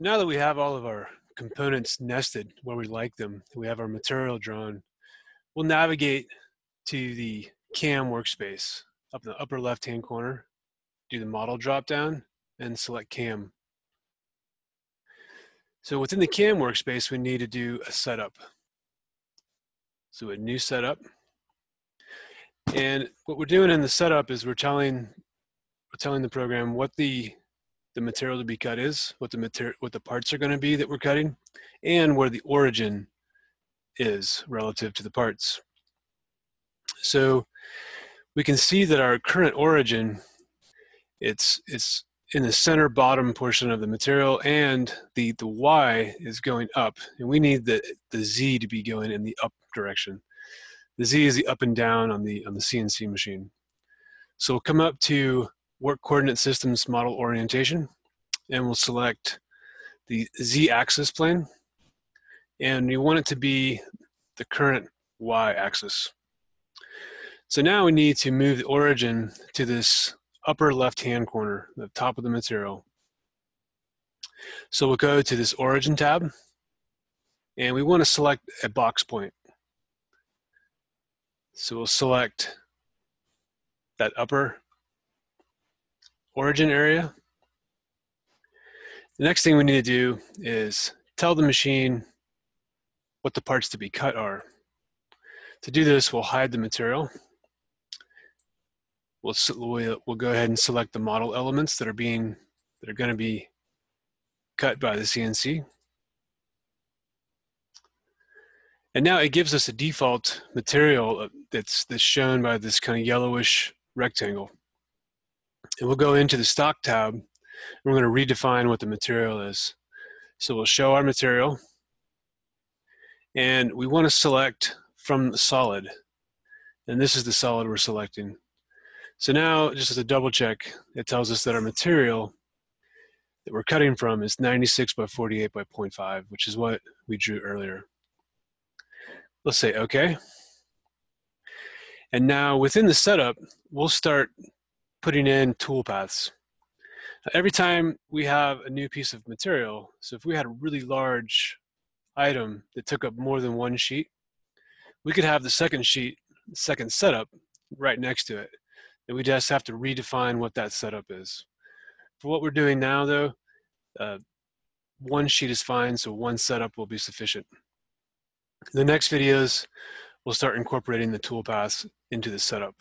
Now that we have all of our components nested where we like them, we have our material drawn, we'll navigate to the CAM workspace up in the upper left-hand corner, do the model drop-down, and select CAM. So within the CAM workspace, we need to do a setup. So a new setup. And what we're doing in the setup is we're telling the program what the material to be cut is, what the parts are going to be that we're cutting, and where the origin is relative to the parts. So we can see that our current origin, it's in the center bottom portion of the material, and the Y is going up, and we need the Z to be going in the up direction. The Z is the up and down on the CNC machine. So we'll come up to Work Coordinate Systems Model Orientation, and we'll select the Z-axis plane, and we want it to be the current Y-axis. So now we need to move the origin to this upper left-hand corner, the top of the material. So we'll go to this Origin tab, and we want to select a box point. So we'll select that upper origin area. The next thing we need to do is tell the machine what the parts to be cut are. To do this, we'll hide the material. We'll go ahead and select the model elements that are going to be cut by the CNC. And now it gives us a default material that's shown by this kind of yellowish rectangle. And we'll go into the stock tab, and we're going to redefine what the material is. So we'll show our material, and we want to select from the solid. And this is the solid we're selecting. So now, just as a double check, it tells us that our material that we're cutting from is 96 by 48 by 0.5, which is what we drew earlier. Let's say OK. And now within the setup, we'll start putting in toolpaths. Every time we have a new piece of material, so if we had a really large item that took up more than one sheet, we could have the second setup right next to it. And we just have to redefine what that setup is. For what we're doing now though, one sheet is fine, so one setup will be sufficient. In the next videos, we'll start incorporating the toolpaths into the setup.